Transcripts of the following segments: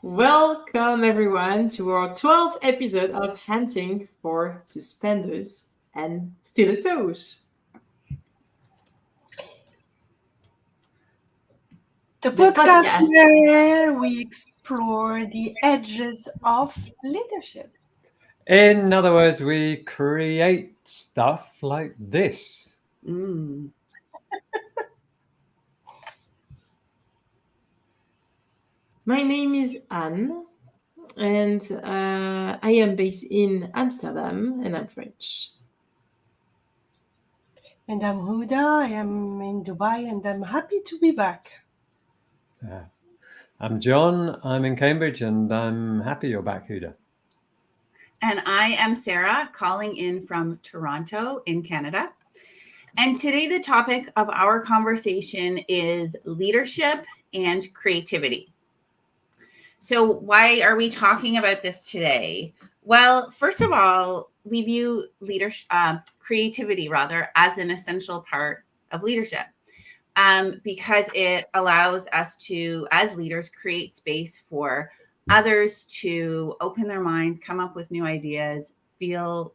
Welcome everyone to our 12th episode of Hunting for Suspenders and Stilettos. The podcast where we explore the edges of leadership. In other words, we create stuff like this. My name is Anne, and I am based in Amsterdam, and I'm French. And I'm Huda, I am in Dubai, and I'm happy to be back. I'm John, I'm in Cambridge, and I'm happy you're back, Huda. And I am Sarah, calling in from Toronto in Canada. And today the topic of our conversation is leadership and creativity. So why are we talking about this today? Well, first of all, we view creativity as an essential part of leadership because it allows us to, as leaders, create space for others to open their minds, come up with new ideas, feel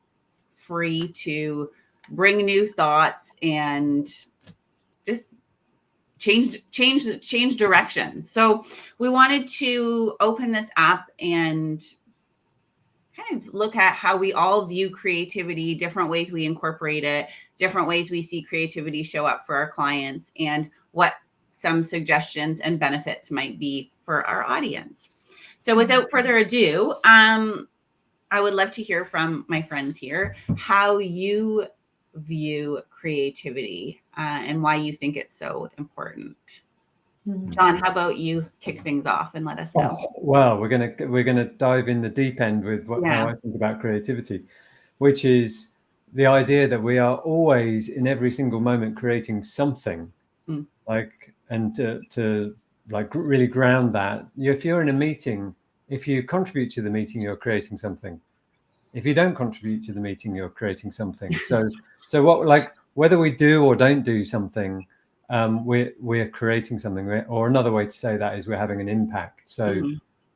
free to bring new thoughts, and just change direction. So we wanted to open this up and kind of look at how we all view creativity, different ways we incorporate it, different ways we see creativity show up for our clients, and what some suggestions and benefits might be for our audience. So without further ado, I would love to hear from my friends here how you view creativity and why you think it's so important. John, how about you kick things off and let us know? Well, we're gonna dive in the deep end with how I think about creativity, which is the idea that we are always in every single moment creating something, and to really ground that. If you're in a meeting, if you contribute to the meeting, you're creating something. If you don't contribute to the meeting, you're creating something. So what, whether we do or don't do something, we're creating something. Or another way to say that is we're having an impact. So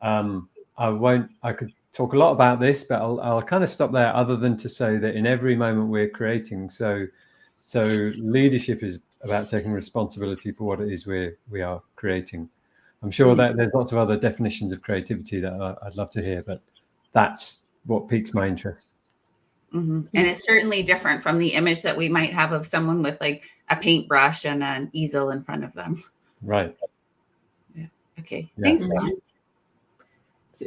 I could talk a lot about this, but I'll kind of stop there, other than to say that in every moment we're creating. So leadership is about taking responsibility for what it is we are creating. I'm sure that there's lots of other definitions of creativity that I'd love to hear, but that's what piques my interest. And it's certainly different from the image that we might have of someone with like a paintbrush and an easel in front of them. Right. Yeah. Okay. Yeah. Thanks, John.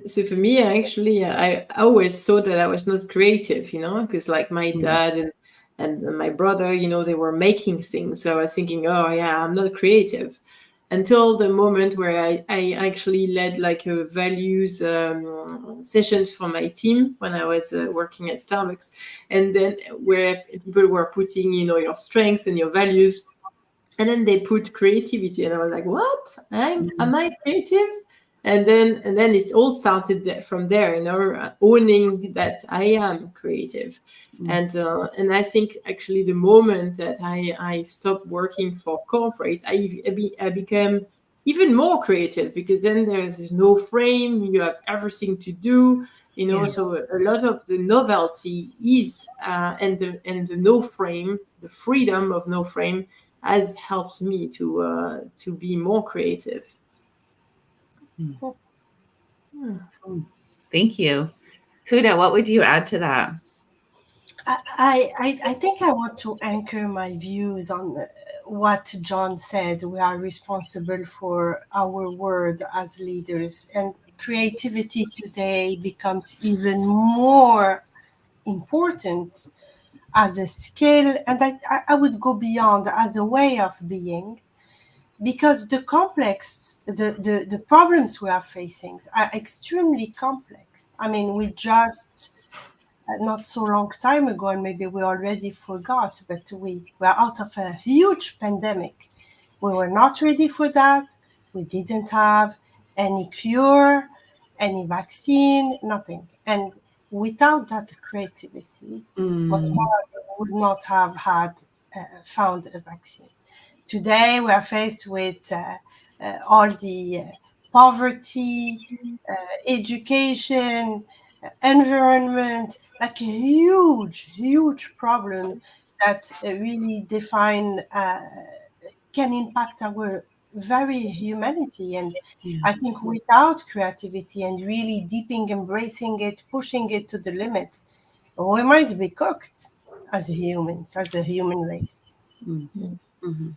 So for me, actually, I always thought that I was not creative, because like my dad and my brother, they were making things. So I was thinking, oh yeah, I'm not creative. Until the moment where I actually led like a values sessions for my team when I was working at Starbucks, and then where people were putting, your strengths and your values, and then they put creativity, and I was like, what? Am I creative? And then it all started from there, owning that I am creative. And I think actually the moment that I stopped working for corporate, I became even more creative, because then there's no frame, you have everything to do, so a lot of the novelty is and the no frame, the freedom of no frame has helped me to be more creative. Thank you. Huda, what would you add to that? I think I want to anchor my views on what John said. We are responsible for our word as leaders, and creativity today becomes even more important as a skill, and I would go beyond, as a way of being, because the problems we are facing are extremely complex. I mean, we just not so long time ago, and maybe we already forgot, but we were out of a huge pandemic. We were not ready for that. We didn't have any cure, any vaccine, nothing. And without that creativity, most probably would not have found a vaccine. Today, we are faced with all the poverty, education, environment, like a huge problem that really can impact our very humanity. And I think without creativity and really deeping embracing it, pushing it to the limits, we might be cooked as humans, as a human race. Mm-hmm. Mm-hmm.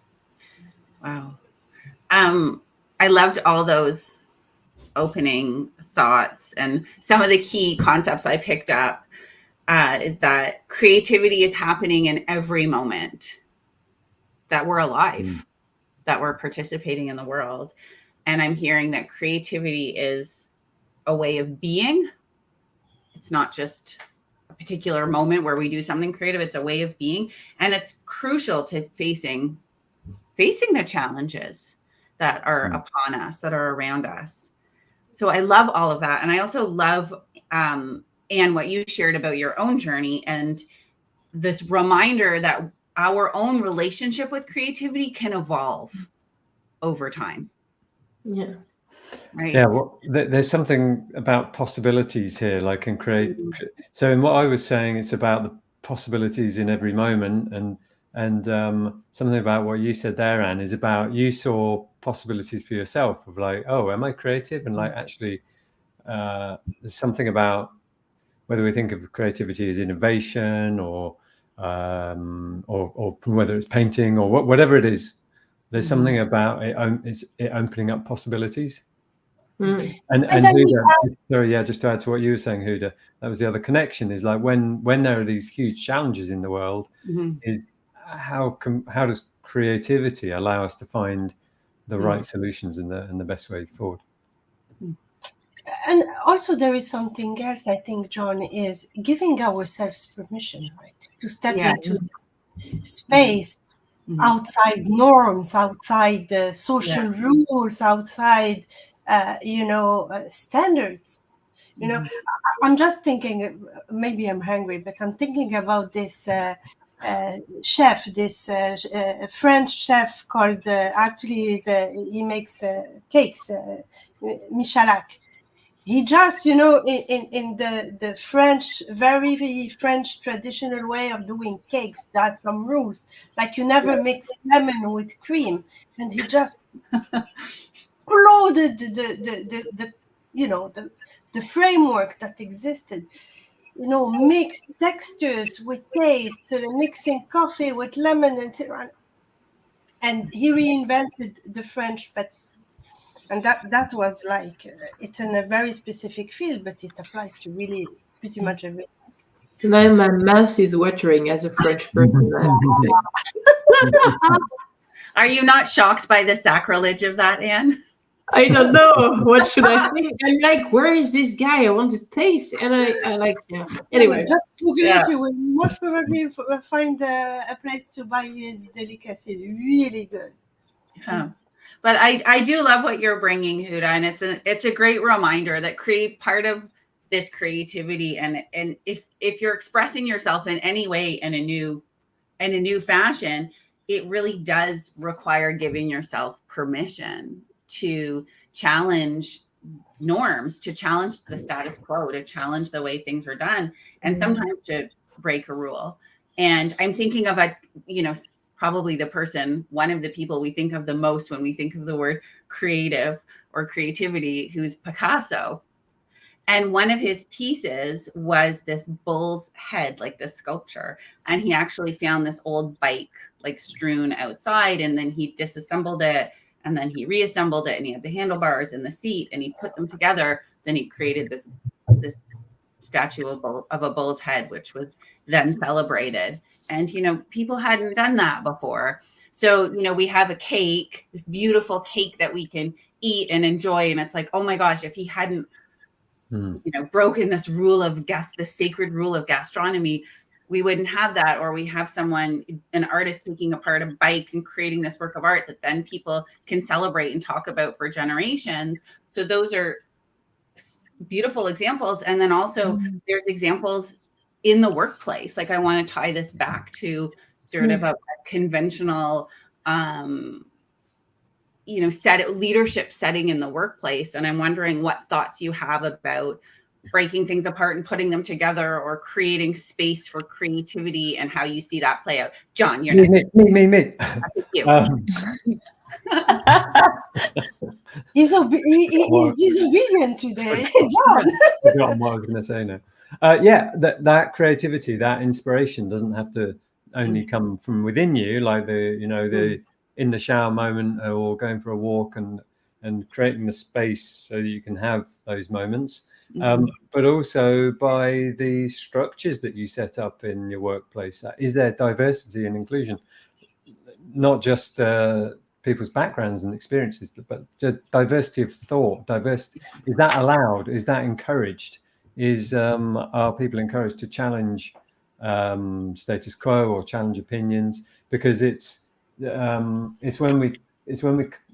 Wow. I loved all those opening thoughts, and some of the key concepts I picked up is that creativity is happening in every moment that we're alive, that we're participating in the world. And I'm hearing that creativity is a way of being. It's not just a particular moment where we do something creative. It's a way of being. And it's crucial to facing the challenges that are upon us, that are around us. So I love all of that. And I also love, Anne, what you shared about your own journey and this reminder that our own relationship with creativity can evolve over time. Yeah. Right. Yeah. Well, there's something about possibilities here, like in create. So in what I was saying, it's about the possibilities in every moment, and something about what you said there, Anne, is about you saw possibilities for yourself of like, oh, am I creative? And like, actually, there's something about whether we think of creativity as innovation or whether it's painting or whatever it is. There's something about it opening up possibilities. And Huda, sorry, just to add to what you were saying, Huda, that was the other connection, is like when there are these huge challenges in the world, is how does creativity allow us to find the right solutions and the best way forward? And also there is something else, I think, John, is giving ourselves permission, right, to step into space outside norms, outside social rules, outside standards. I'm just thinking, maybe I'm hungry, but I'm thinking about this chef, this French chef called, actually he makes cakes, Michalak. He just, in the French, very French traditional way of doing cakes, there's some rules, like you never mix lemon with cream, and he just exploded the framework that existed. Mixed textures with taste, mixing coffee with lemon, and he reinvented the French pâtisserie. And that was like, it's in a very specific field, but it applies to really pretty much everything. Now my mouth is watering as a French person. Are you not shocked by the sacrilege of that, Anne? I don't know. What should I think? I'm like, where is this guy? I want to taste. And I like, Anyway. Just Google it. You will most probably find a place to buy his delicacy. Really good. Yeah. But I do love what you're bringing, Huda, and it's a great reminder that part of this creativity, and if you're expressing yourself in any way in a new fashion, it really does require giving yourself permission to challenge norms, to challenge the status quo, to challenge the way things are done, and sometimes to break a rule. And I'm thinking of probably one of the people we think of the most when we think of the word creative or creativity, who's Picasso. And one of his pieces was this bull's head, like this sculpture. And he actually found this old bike, like strewn outside, and then he disassembled it, and then he reassembled it, and he had the handlebars and the seat, and he put them together. Then he created this statue of a bull's head, which was then celebrated. And, people hadn't done that before. So, we have a cake, this beautiful cake that we can eat and enjoy. And it's like, oh my gosh, if he hadn't, broken this the sacred rule of gastronomy, we wouldn't have that. Or we have an artist taking apart a bike and creating this work of art that then people can celebrate and talk about for generations. So those are beautiful examples. And then also there's examples in the workplace. Like, I want to tie this back to sort of a conventional leadership setting in the workplace. And I'm wondering what thoughts you have about breaking things apart and putting them together, or creating space for creativity, and how you see that play out. John, you're next. Me. He's disobedient today. John. I forgot what I was going to say now. That creativity, that inspiration doesn't have to only come from within you, like the in the shower moment, or going for a walk and creating the space so that you can have those moments. But also by the structures that you set up in your workplace. Is there diversity and inclusion? Not just people's backgrounds and experiences, but just diversity of thought. Diversity, is that allowed? Is that encouraged? Are people encouraged to challenge status quo or challenge opinions? Because it's when we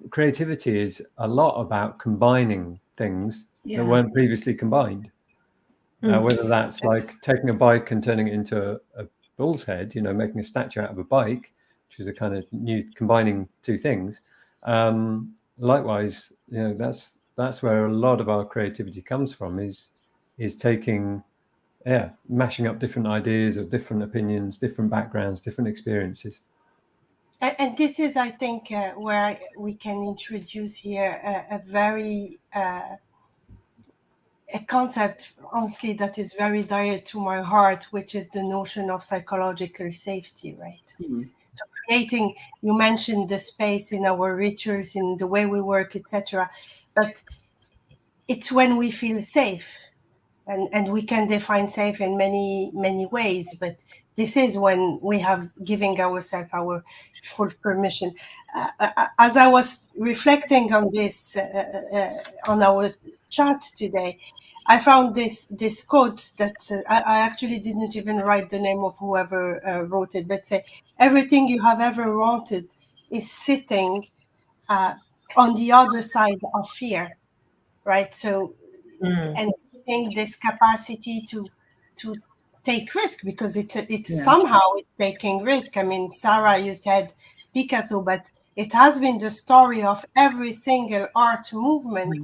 creativity is a lot about combining things that weren't previously combined. Whether that's like taking a bike and turning it into a bull's head, making a statue out of a bike, which is a kind of new combining two things. Likewise, that's where a lot of our creativity comes from, is taking, mashing up different ideas of different opinions, different backgrounds, different experiences. And this is, I think, where we can introduce here a very a concept, honestly, that is very dear to my heart, which is the notion of psychological safety, right? So creating, you mentioned the space in our rituals, in the way we work, etc. But it's when we feel safe, and we can define safe in many, many ways, but this is when we have giving ourselves our full permission. As I was reflecting on this, on our chat today, I found this quote that I actually didn't even write the name of whoever wrote it, but say, everything you have ever wanted is sitting on the other side of fear, right? So, and I think this capacity to take risk, because it's somehow it's taking risk. I mean, Sarah, you said Picasso, but it has been the story of every single art movement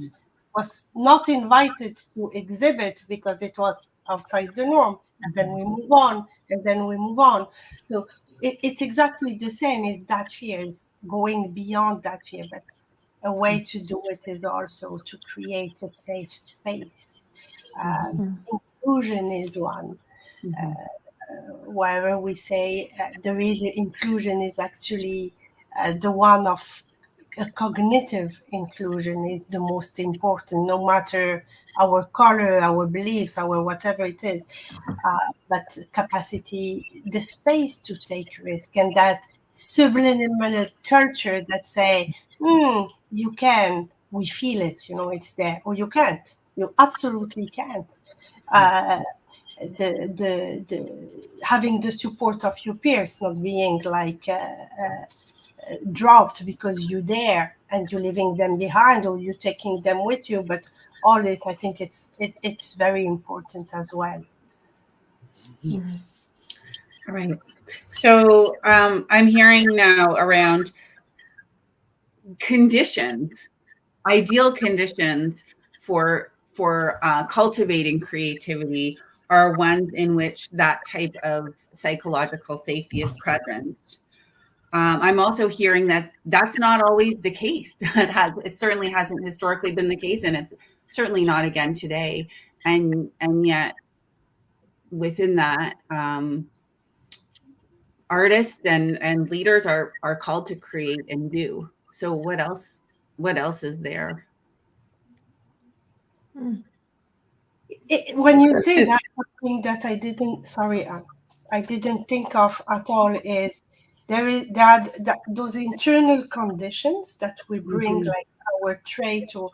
was not invited to exhibit because it was outside the norm. And then we move on, and then we move on. So it's exactly the same. Is that fear is going beyond that fear, but a way to do it is also to create a safe space. Inclusion is one. Wherever we say the real inclusion is actually the one of cognitive inclusion is the most important, no matter our color, our beliefs, our whatever it is. But capacity, the space to take risk, and that subliminal culture that say, you can, we feel it, it's there, or you can't, you absolutely can't. The having the support of your peers, not being like dropped because you're there and you're leaving them behind, or you're taking them with you. But all this, I think it's very important as well. All right. So I'm hearing now around conditions, ideal conditions for cultivating creativity are ones in which that type of psychological safety is present. I'm also hearing that that's not always the case. It certainly hasn't historically been the case, and it's certainly not again today. And yet, within that, artists and leaders are called to create and do. So what else is there? When you say that, something that I didn't think of at all is there are those internal conditions that we bring, like our trait or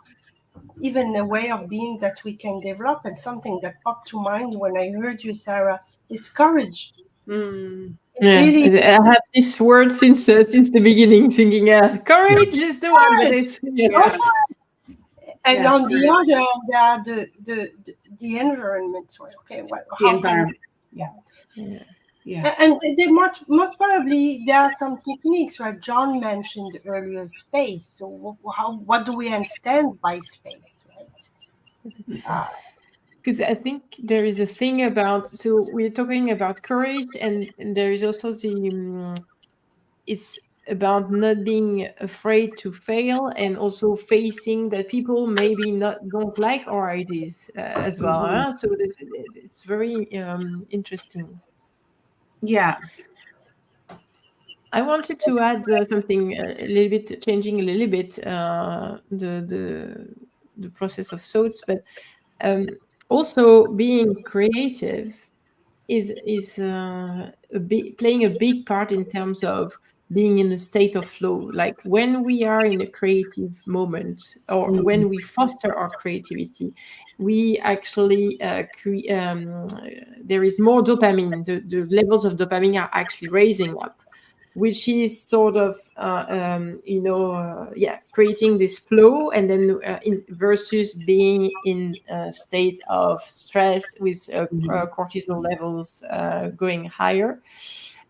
even a way of being that we can develop. And something that popped to mind when I heard you, Sarah, is courage. Really, I have this word since the beginning, thinking, courage is the one, but it's And on the other hand, there are the environment. Okay, the environment. Yeah. And they most probably there are some techniques, right? John mentioned earlier space. So what do we understand by space, right? Because I think there is a thing about, so we're talking about courage, and there is also the it's about not being afraid to fail, and also facing that people maybe don't like our ideas as well. So it's very interesting. Yeah. I wanted to add something a little bit, changing a little bit the process of thoughts, but also being creative is playing a big part in terms of being in a state of flow. Like when we are in a creative moment, or when we foster our creativity, we actually there is more dopamine. The levels of dopamine are actually raising up, which is sort of creating this flow, and then versus being in a state of stress with cortisol levels going higher.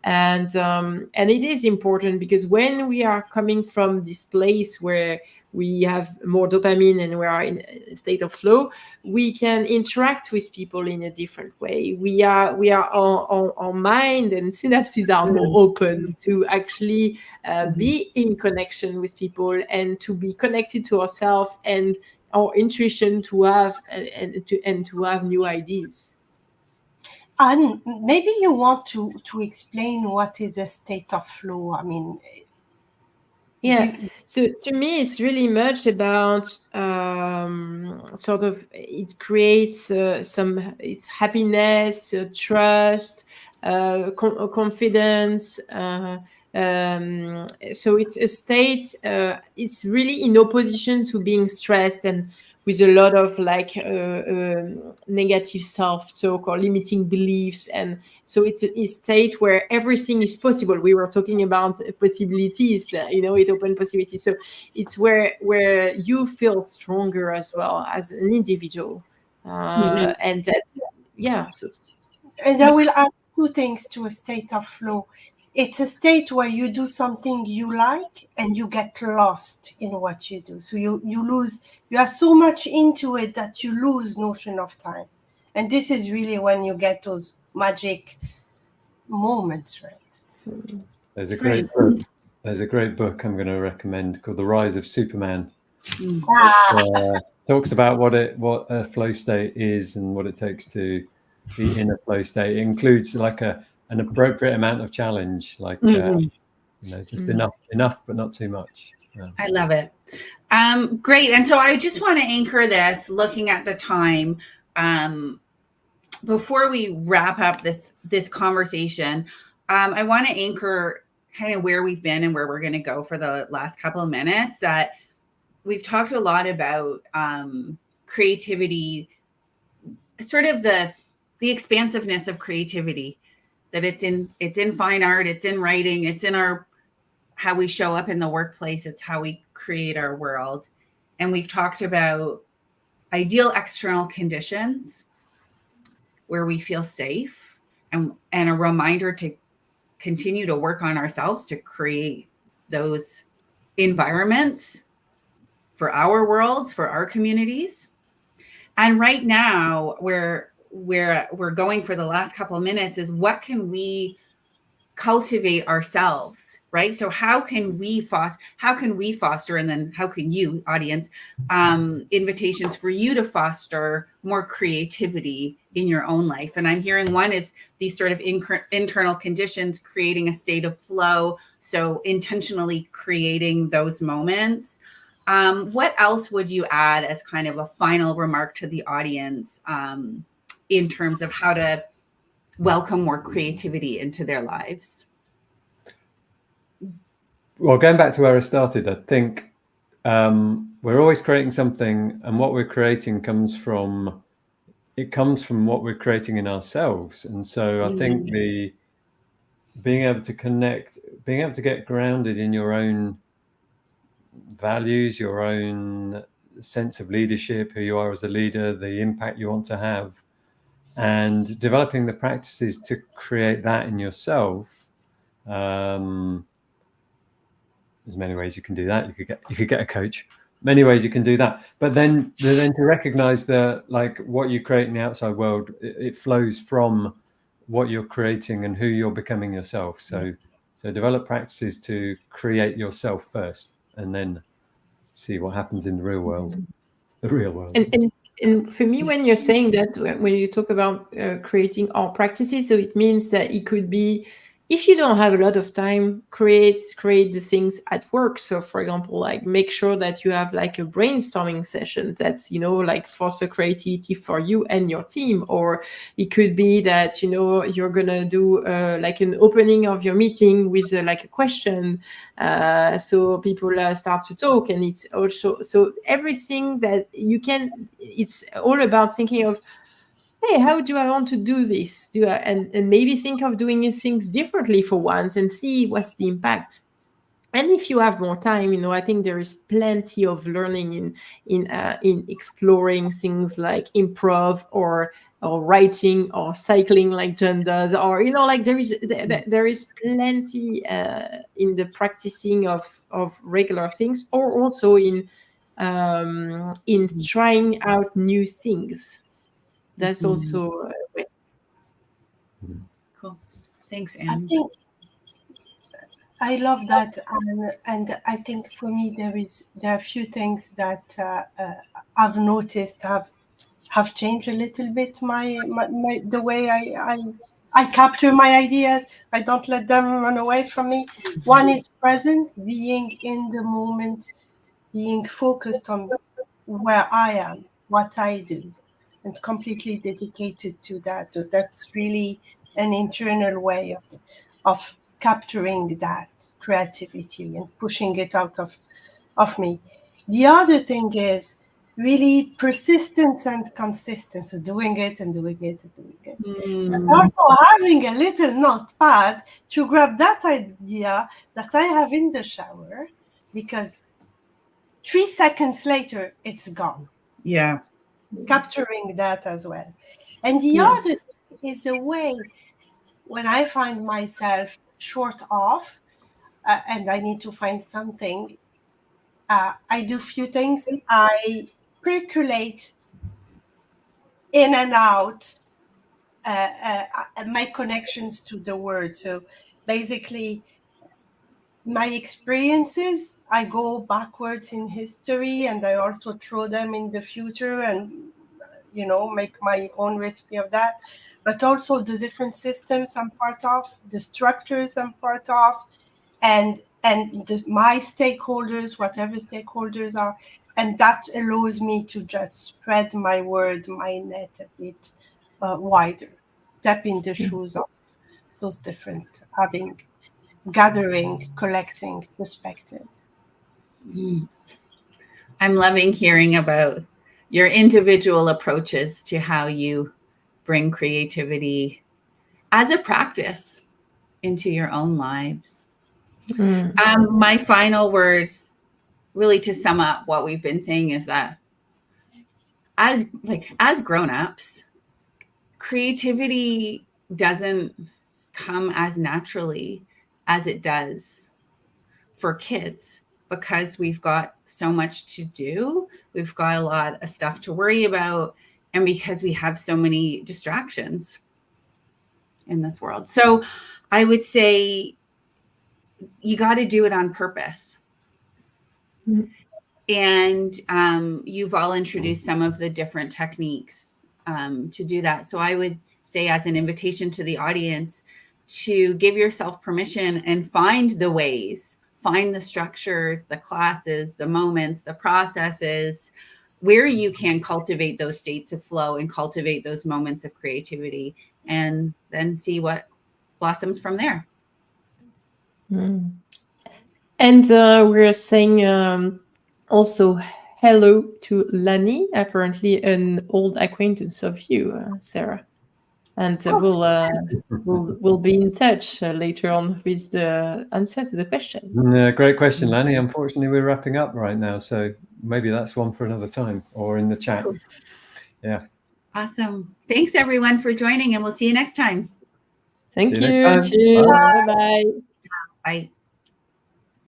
And it is important, because when we are coming from this place where we have more dopamine and we are in a state of flow, we can interact with people in a different way. We are our mind and synapses are more open to actually be in connection with people, and to be connected to ourselves and our intuition, to have and to have new ideas. And maybe you want to explain what is a state of flow. I mean, yeah. So to me, it's really much about sort of, it creates it's happiness, trust, confidence. So it's a state. It's really in opposition to being stressed and with a lot of negative self-talk or limiting beliefs. And so it's a state where everything is possible. We were talking about possibilities, it open possibilities. So it's where you feel stronger as well as an individual. And that, so. And I will add two things to a state of flow. It's a state where you do something you like and you get lost in what you do. So you are so much into it that you lose notion of time. And this is really when you get those magic moments, right? There's a great book. There's a great book I'm going to recommend called The Rise of Superman. Talks about what a flow state is and what it takes to be in a flow state. It includes like an appropriate amount of challenge, like just enough but not too much. I love it. Great. And so I just want to anchor this, looking at the time, before we wrap up this conversation. I want to anchor kind of where we've been and where we're going to go for the last couple of minutes. That we've talked a lot about creativity, sort of the expansiveness of creativity, that it's in fine art, it's in writing, it's in how we show up in the workplace, it's how we create our world. And we've talked about ideal external conditions where we feel safe, and a reminder to continue to work on ourselves to create those environments for our worlds, for our communities. And right now, where we're going for the last couple of minutes is, what can we cultivate ourselves, right? So how can we foster, and then how can you, audience, invitations for you to foster more creativity in your own life? And I'm hearing one is these sort of internal conditions, creating a state of flow. So intentionally creating those moments. What else would you add as kind of a final remark to the audience in terms of how to welcome more creativity into their lives? Well, going back to where I started, I think we're always creating something, and what we're creating comes from what we're creating in ourselves. And so I think being able to connect, being able to get grounded in your own values, your own sense of leadership, who you are as a leader, the impact you want to have, and developing the practices to create that in yourself. There's many ways you can do that. You could get a coach. Many ways you can do that. But then to recognize that, like, what you create in the outside world, it flows from what you're creating and who you're becoming yourself. So develop practices to create yourself first, and then see what happens in the real world. The real world. And for me, when you're saying that, when you talk about creating our practices, so it means that it could be, if you don't have a lot of time, create the things at work. So for example, like, make sure that you have like a brainstorming session that's, like, foster creativity for you and your team. Or it could be that, you're gonna do like an opening of your meeting with like a question, so people start to talk. And it's also, so everything that you can, it's all about thinking of, hey, how do I want to do this? And maybe think of doing things differently for once and see what's the impact. And if you have more time, I think there is plenty of learning in exploring things like improv or writing or cycling, like John does, or like there is plenty in the practicing of regular things, or also in trying out new things. That's also cool. Thanks, Anne. I love that, and I think for me there are a few things that I've noticed have changed a little bit my the way I capture my ideas. I don't let them run away from me. One is presence, being in the moment, being focused on where I am, what I do, and completely dedicated to that. So that's really an internal way of capturing that creativity and pushing it out of me. The other thing is really persistence and consistency, doing it and doing it and doing it. But also having a little notepad to grab that idea that I have in the shower, because 3 seconds later it's gone. Yeah. Capturing that as well. And the other is a way when I find myself short of and I need to find something, I do few things. I percolate in and out my connections to the word. So basically, my experiences, I go backwards in history, and I also throw them in the future and, make my own recipe of that. But also the different systems I'm part of, the structures I'm part of, and my stakeholders, whatever stakeholders are, and that allows me to just spread my word, my net a bit wider, step in the shoes of those different, gathering, collecting perspectives. I'm loving hearing about your individual approaches to how you bring creativity as a practice into your own lives. My final words, really to sum up what we've been saying, is that as grown-ups, creativity doesn't come as naturally as it does for kids, because we've got so much to do. We've got a lot of stuff to worry about, and because we have so many distractions in this world. So I would say you got to do it on purpose. And you've all introduced some of the different techniques to do that. So I would say, as an invitation to the audience, to give yourself permission and find the ways, find the structures, the classes, the moments, the processes where you can cultivate those states of flow and cultivate those moments of creativity, and then see what blossoms from there. And we're saying also hello to Lani, apparently an old acquaintance of you, Sarah. And we'll be in touch later on with the answer to the question. Great question, Lani. Unfortunately, we're wrapping up right now, so maybe that's one for another time, or in the chat. Cool. Yeah. Awesome. Thanks everyone for joining, and we'll see you next time. Thank See you next you. time. Cheers. Bye. Bye-bye. Bye.